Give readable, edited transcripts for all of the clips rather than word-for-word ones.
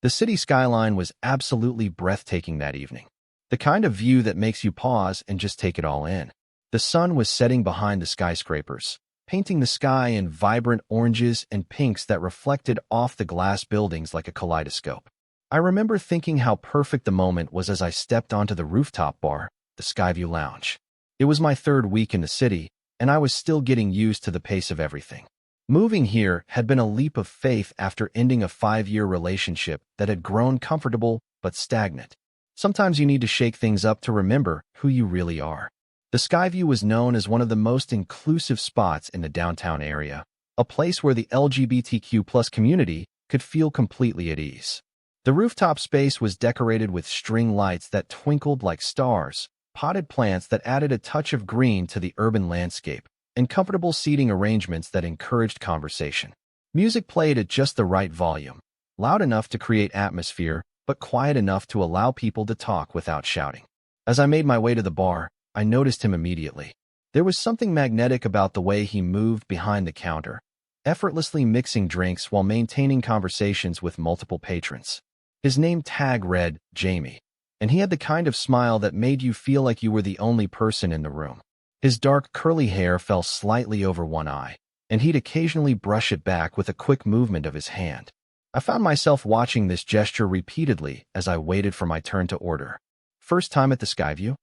The city skyline was absolutely breathtaking that evening. The kind of view that makes you pause and just take it all in. The sun was setting behind the skyscrapers, painting the sky in vibrant oranges and pinks that reflected off the glass buildings like a kaleidoscope. I remember thinking how perfect the moment was as I stepped onto the rooftop bar, the Skyview Lounge. It was my third week in the city, and I was still getting used to the pace of everything. Moving here had been a leap of faith after ending a 5-year relationship that had grown comfortable but stagnant. Sometimes you need to shake things up to remember who you really are. The Skyview was known as one of the most inclusive spots in the downtown area, a place where the LGBTQ+ community could feel completely at ease. The rooftop space was decorated with string lights that twinkled like stars, potted plants that added a touch of green to the urban landscape, and comfortable seating arrangements that encouraged conversation. Music played at just the right volume, loud enough to create atmosphere, but quiet enough to allow people to talk without shouting. As I made my way to the bar, I noticed him immediately. There was something magnetic about the way he moved behind the counter, effortlessly mixing drinks while maintaining conversations with multiple patrons. His name tag read Jamie, and he had the kind of smile that made you feel like you were the only person in the room. His dark curly hair fell slightly over one eye, and he'd occasionally brush it back with a quick movement of his hand. I found myself watching this gesture repeatedly as I waited for my turn to order. "First time at the Skyview?"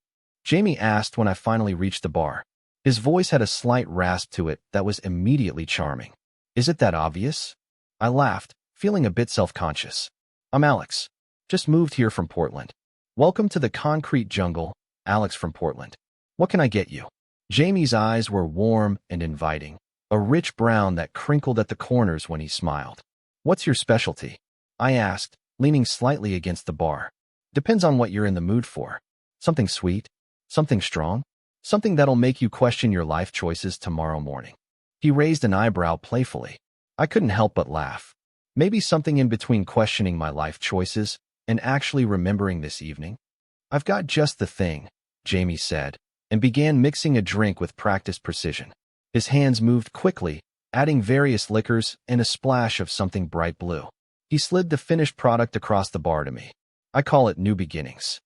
Jamie asked when I finally reached the bar. His voice had a slight rasp to it that was immediately charming. "Is it that obvious?" I laughed, feeling a bit self-conscious. "I'm Alex. Just moved here from Portland." "Welcome to the concrete jungle, Alex from Portland. What can I get you?" Jamie's eyes were warm and inviting, a rich brown that crinkled at the corners when he smiled. "What's your specialty?" I asked, leaning slightly against the bar. "Depends on what you're in the mood for. Something sweet? Something strong? Something that'll make you question your life choices tomorrow morning." He raised an eyebrow playfully. I couldn't help but laugh. Maybe something in between questioning my life choices and actually remembering this evening. "I've got just the thing," Jamie said, and began mixing a drink with practiced precision. His hands moved quickly, adding various liquors and a splash of something bright blue. He slid the finished product across the bar to me. "I call it New Beginnings."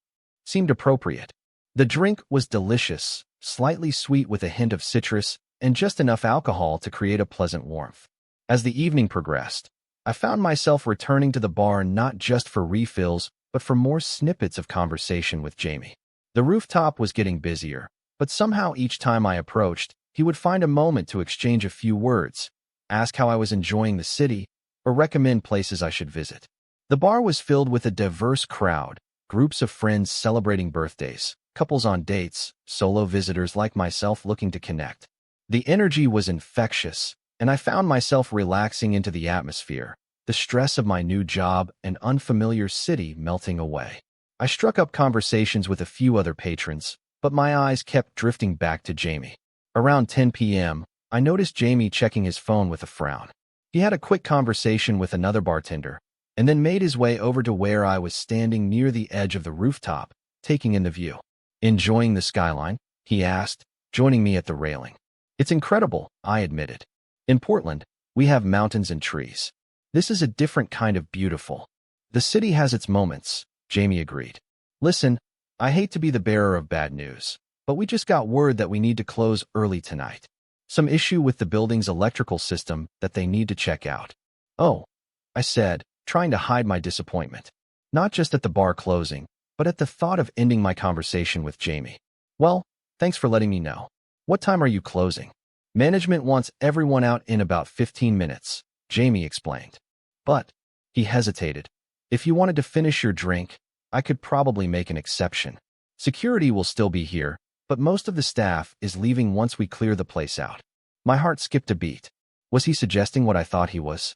Seemed appropriate. The drink was delicious, slightly sweet with a hint of citrus, and just enough alcohol to create a pleasant warmth. As the evening progressed, I found myself returning to the bar not just for refills, but for more snippets of conversation with Jamie. The rooftop was getting busier, but somehow each time I approached, he would find a moment to exchange a few words, ask how I was enjoying the city, or recommend places I should visit. The bar was filled with a diverse crowd, groups of friends celebrating birthdays, couples on dates, solo visitors like myself looking to connect. The energy was infectious, and I found myself relaxing into the atmosphere, the stress of my new job and unfamiliar city melting away. I struck up conversations with a few other patrons, but my eyes kept drifting back to Jamie. Around 10 p.m., I noticed Jamie checking his phone with a frown. He had a quick conversation with another bartender, and then made his way over to where I was standing near the edge of the rooftop, taking in the view. "Enjoying the skyline?" he asked, joining me at the railing. "It's incredible," I admitted. "In Portland, we have mountains and trees. This is a different kind of beautiful." "The city has its moments," Jamie agreed. "Listen, I hate to be the bearer of bad news, but we just got word that we need to close early tonight. Some issue with the building's electrical system that they need to check out." "Oh," I said, trying to hide my disappointment. Not just at the bar closing, but at the thought of ending my conversation with Jamie. "Well, thanks for letting me know. What time are you closing?" "Management wants everyone out in about 15 minutes, Jamie explained. "But," he hesitated, "if you wanted to finish your drink, I could probably make an exception. Security will still be here, but most of the staff is leaving once we clear the place out." My heart skipped a beat. Was he suggesting what I thought he was?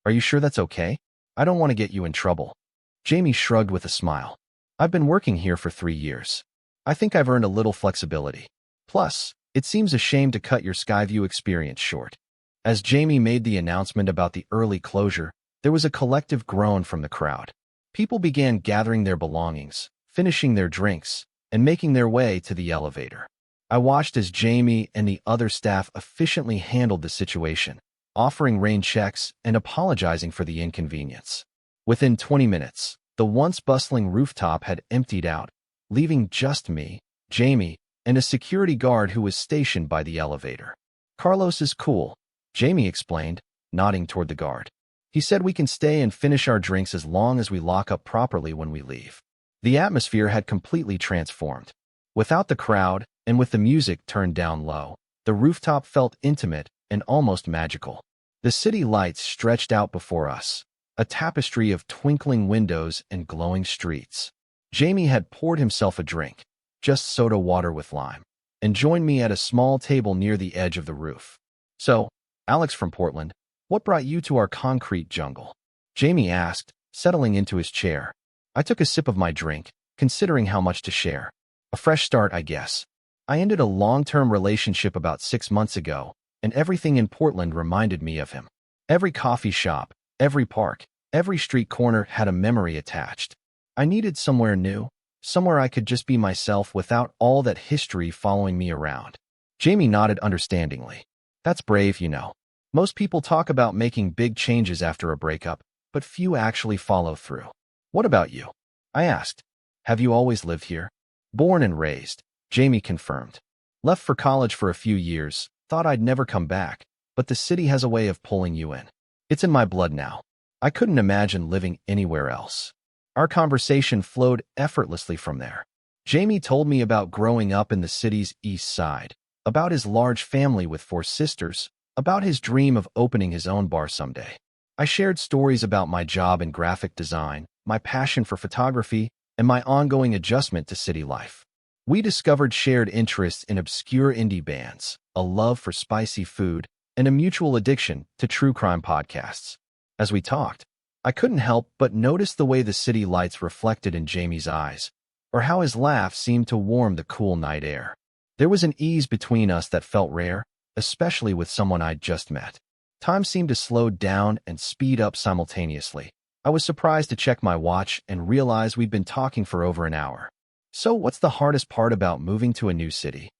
"Are you sure that's okay? I don't want to get you in trouble." Jamie shrugged with a smile. "I've been working here for 3 years. I think I've earned a little flexibility. Plus, it seems a shame to cut your Skyview experience short." As Jamie made the announcement about the early closure, there was a collective groan from the crowd. People began gathering their belongings, finishing their drinks, and making their way to the elevator. I watched as Jamie and the other staff efficiently handled the situation, offering rain checks and apologizing for the inconvenience. Within 20 minutes, the once bustling rooftop had emptied out, leaving just me, Jamie, and a security guard who was stationed by the elevator. "Carlos is cool," Jamie explained, nodding toward the guard. "He said we can stay and finish our drinks as long as we lock up properly when we leave." The atmosphere had completely transformed. Without the crowd, and with the music turned down low, the rooftop felt intimate and almost magical. The city lights stretched out before us, a tapestry of twinkling windows and glowing streets. Jamie had poured himself a drink, just soda water with lime, and joined me at a small table near the edge of the roof. "So, Alex from Portland, what brought you to our concrete jungle?" Jamie asked, settling into his chair. I took a sip of my drink, considering how much to share. "A fresh start, I guess. I ended a long-term relationship about 6 months ago, and everything in Portland reminded me of him. Every coffee shop, every park, every street corner had a memory attached. I needed somewhere new, somewhere I could just be myself without all that history following me around." Jamie nodded understandingly. "That's brave, you know. Most people talk about making big changes after a breakup, but few actually follow through. What about you?" I asked. "Have you always lived here?" "Born and raised," Jamie confirmed. "Left for college for a few years, thought I'd never come back, but the city has a way of pulling you in. It's in my blood now. I couldn't imagine living anywhere else." Our conversation flowed effortlessly from there. Jamie told me about growing up in the city's east side, about his large family with 4 sisters, about his dream of opening his own bar someday. I shared stories about my job in graphic design, my passion for photography, and my ongoing adjustment to city life. We discovered shared interests in obscure indie bands, a love for spicy food, and a mutual addiction to true crime podcasts. As we talked, I couldn't help but notice the way the city lights reflected in Jamie's eyes, or how his laugh seemed to warm the cool night air. There was an ease between us that felt rare, especially with someone I'd just met. Time seemed to slow down and speed up simultaneously. I was surprised to check my watch and realize we'd been talking for over an hour. "So what's the hardest part about moving to a new city?"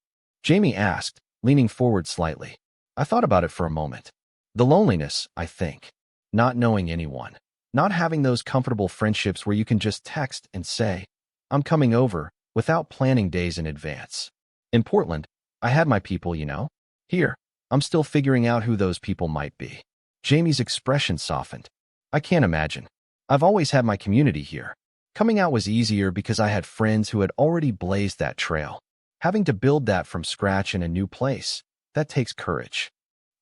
Jamie asked, leaning forward slightly. I thought about it for a moment. "The loneliness, I think. Not knowing anyone. Not having those comfortable friendships where you can just text and say, 'I'm coming over,' without planning days in advance. In Portland, I had my people, you know. Here, I'm still figuring out who those people might be." Jamie's expression softened. "I can't imagine. I've always had my community here. Coming out was easier because I had friends who had already blazed that trail. Having to build that from scratch in a new place, that takes courage."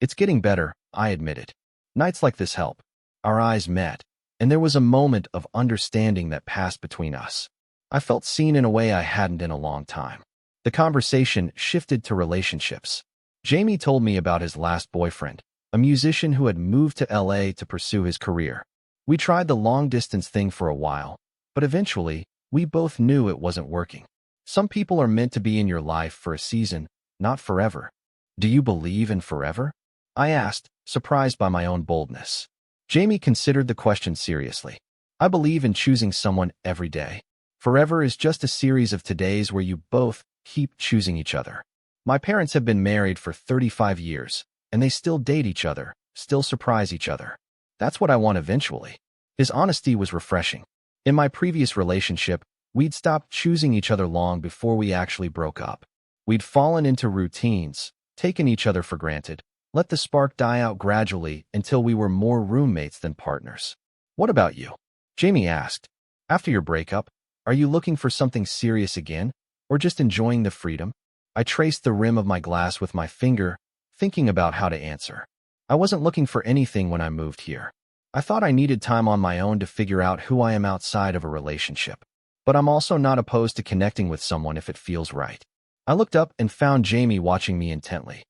"It's getting better," I admitted. "Nights like this help." Our eyes met, and there was a moment of understanding that passed between us. I felt seen in a way I hadn't in a long time. The conversation shifted to relationships. Jamie told me about his last boyfriend, a musician who had moved to LA to pursue his career. We tried the long-distance thing for a while, but eventually, we both knew it wasn't working. Some people are meant to be in your life for a season, not forever. "Do you believe in forever?" I asked, surprised by my own boldness. Jamie considered the question seriously. "I believe in choosing someone every day. Forever is just a series of todays where you both keep choosing each other. My parents have been married for 35 years, and they still date each other, still surprise each other. That's what I want eventually." His honesty was refreshing. In my previous relationship, we'd stopped choosing each other long before we actually broke up. We'd fallen into routines, taken each other for granted, let the spark die out gradually until we were more roommates than partners. "What about you?" Jamie asked. "After your breakup, are you looking for something serious again, or just enjoying the freedom?" I traced the rim of my glass with my finger, thinking about how to answer. I wasn't looking for anything when I moved here. I thought I needed time on my own to figure out who I am outside of a relationship. But I'm also not opposed to connecting with someone if it feels right. I looked up and found Jamie watching me intently.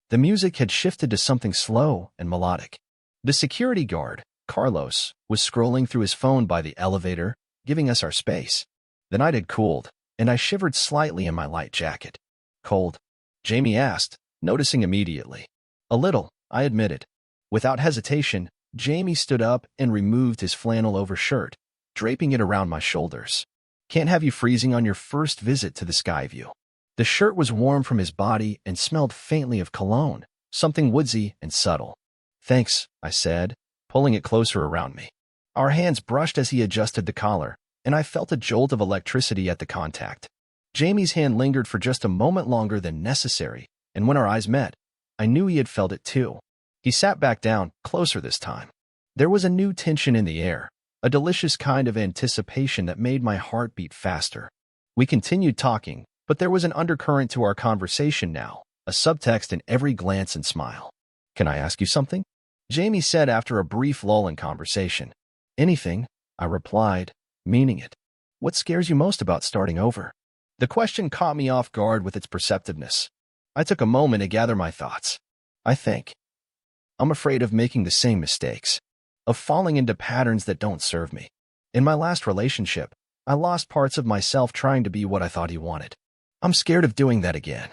The music had shifted to something slow and melodic. The security guard, Carlos, was scrolling through his phone by the elevator, giving us our space. The night had cooled, and I shivered slightly in my light jacket. "Cold?" Jamie asked, noticing immediately. "A little," I admitted. Without hesitation, Jamie stood up and removed his flannel overshirt, draping it around my shoulders. "Can't have you freezing on your first visit to the Skyview." The shirt was warm from his body and smelled faintly of cologne, something woodsy and subtle. "Thanks," I said, pulling it closer around me. Our hands brushed as he adjusted the collar, and I felt a jolt of electricity at the contact. Jamie's hand lingered for just a moment longer than necessary, and when our eyes met, I knew he had felt it too. He sat back down, closer this time. There was a new tension in the air, a delicious kind of anticipation that made my heart beat faster. We continued talking, but there was an undercurrent to our conversation now, a subtext in every glance and smile. "Can I ask you something?" Jamie said after a brief lull in conversation. "Anything," I replied, meaning it. "What scares you most about starting over?" The question caught me off guard with its perceptiveness. I took a moment to gather my thoughts. I'm afraid of making the same mistakes, of falling into patterns that don't serve me. In my last relationship, I lost parts of myself trying to be what I thought he wanted. I'm scared of doing that again.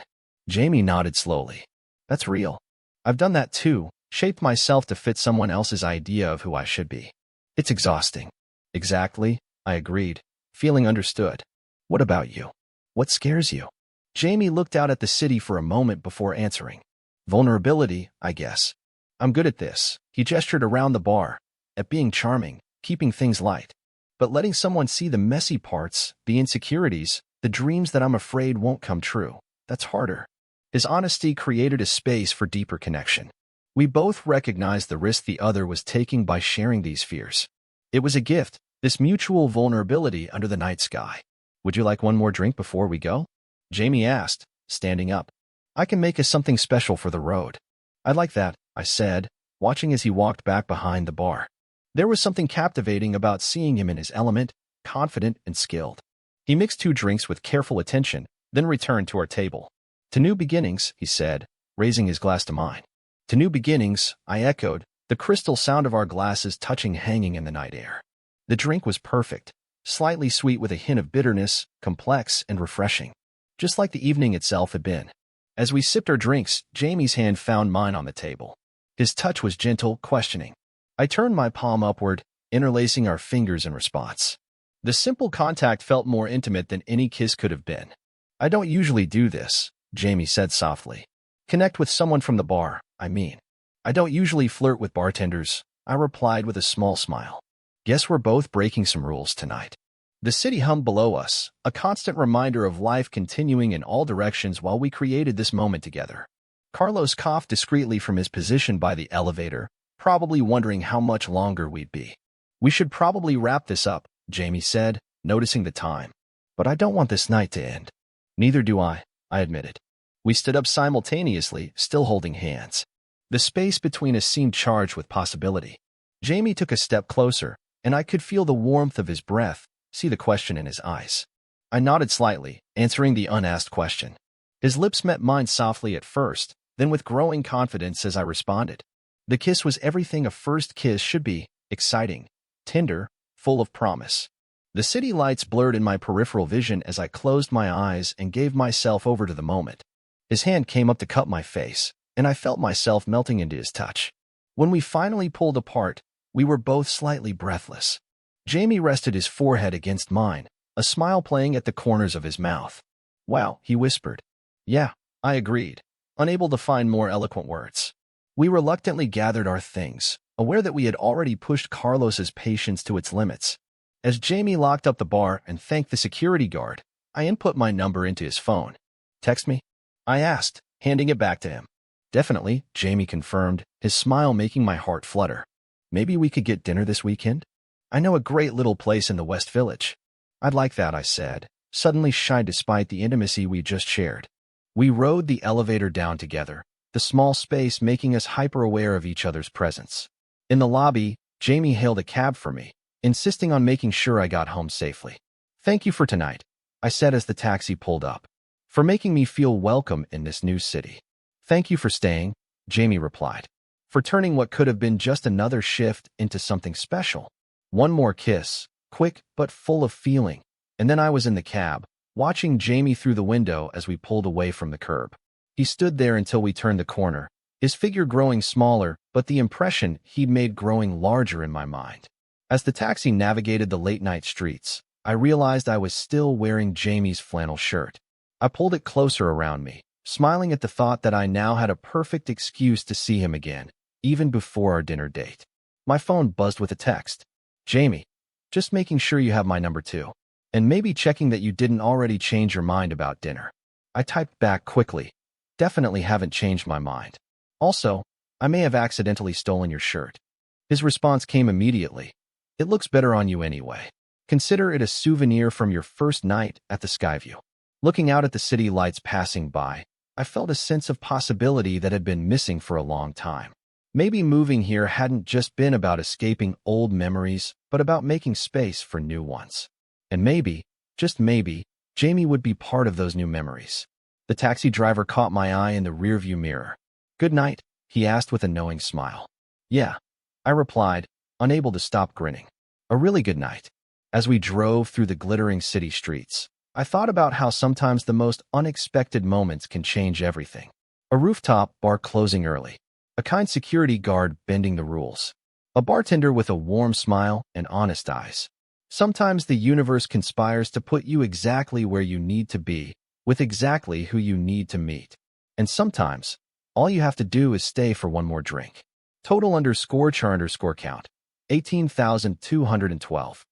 Jamie nodded slowly. That's real. I've done that too, shaped myself to fit someone else's idea of who I should be. It's exhausting. Exactly, I agreed, feeling understood. What about you? What scares you? Jamie looked out at the city for a moment before answering. Vulnerability, I guess. I'm good at this. He gestured around the bar, at being charming, keeping things light. But letting someone see the messy parts, the insecurities, the dreams that I'm afraid won't come true, that's harder. His honesty created a space for deeper connection. We both recognized the risk the other was taking by sharing these fears. It was a gift, this mutual vulnerability under the night sky. Would you like one more drink before we go? Jamie asked, standing up. I can make us something special for the road. I'd like that, I said, watching as he walked back behind the bar. There was something captivating about seeing him in his element, confident and skilled. He mixed 2 drinks with careful attention, then returned to our table. To new beginnings, he said, raising his glass to mine. To new beginnings, I echoed, the crystal sound of our glasses touching hanging in the night air. The drink was perfect, slightly sweet with a hint of bitterness, complex and refreshing, just like the evening itself had been. As we sipped our drinks, Jamie's hand found mine on the table. His touch was gentle, questioning. I turned my palm upward, interlacing our fingers in response. The simple contact felt more intimate than any kiss could have been. I don't usually do this, Jamie said softly. Connect with someone from the bar, I mean. I don't usually flirt with bartenders, I replied with a small smile. Guess we're both breaking some rules tonight. The city hummed below us, a constant reminder of life continuing in all directions while we created this moment together. Carlos coughed discreetly from his position by the elevator, probably wondering how much longer we'd be. We should probably wrap this up, Jamie said, noticing the time. But I don't want this night to end. Neither do I admitted. We stood up simultaneously, still holding hands. The space between us seemed charged with possibility. Jamie took a step closer, and I could feel the warmth of his breath, see the question in his eyes. I nodded slightly, answering the unasked question. His lips met mine softly at first, then with growing confidence as I responded. The kiss was everything a first kiss should be, exciting, tender, full of promise. The city lights blurred in my peripheral vision as I closed my eyes and gave myself over to the moment. His hand came up to cup my face, and I felt myself melting into his touch. When we finally pulled apart, we were both slightly breathless. Jamie rested his forehead against mine, a smile playing at the corners of his mouth. Wow, he whispered. Yeah, I agreed, unable to find more eloquent words. We reluctantly gathered our things, aware that we had already pushed Carlos's patience to its limits. As Jamie locked up the bar and thanked the security guard, I input my number into his phone. Text me? I asked, handing it back to him. Definitely, Jamie confirmed, his smile making my heart flutter. Maybe we could get dinner this weekend? I know a great little place in the West Village. I'd like that, I said, suddenly shy despite the intimacy we just shared. We rode the elevator down together, the small space making us hyper-aware of each other's presence. In the lobby, Jamie hailed a cab for me, insisting on making sure I got home safely. Thank you for tonight, I said as the taxi pulled up. For making me feel welcome in this new city. Thank you for staying, Jamie replied. For turning what could have been just another shift into something special. One more kiss, quick but full of feeling, and then I was in the cab, watching Jamie through the window as we pulled away from the curb. He stood there until we turned the corner, his figure growing smaller, but the impression he'd made growing larger in my mind. As the taxi navigated the late-night streets, I realized I was still wearing Jamie's flannel shirt. I pulled it closer around me, smiling at the thought that I now had a perfect excuse to see him again, even before our dinner date. My phone buzzed with a text. Jamie, just making sure you have my number too. And maybe checking that you didn't already change your mind about dinner. I typed back quickly. Definitely haven't changed my mind. Also, I may have accidentally stolen your shirt. His response came immediately. It looks better on you anyway. Consider it a souvenir from your first night at the Skyview. Looking out at the city lights passing by, I felt a sense of possibility that had been missing for a long time. Maybe moving here hadn't just been about escaping old memories, but about making space for new ones. And maybe, just maybe, Jamie would be part of those new memories. The taxi driver caught my eye in the rearview mirror. "Good night," he asked with a knowing smile. "Yeah," I replied, unable to stop grinning. "A really good night." As we drove through the glittering city streets, I thought about how sometimes the most unexpected moments can change everything. A rooftop bar closing early, a kind security guard bending the rules, a bartender with a warm smile and honest eyes. Sometimes the universe conspires to put you exactly where you need to be, with exactly who you need to meet. And sometimes, all you have to do is stay for one more drink. Total_char_count, 18,212.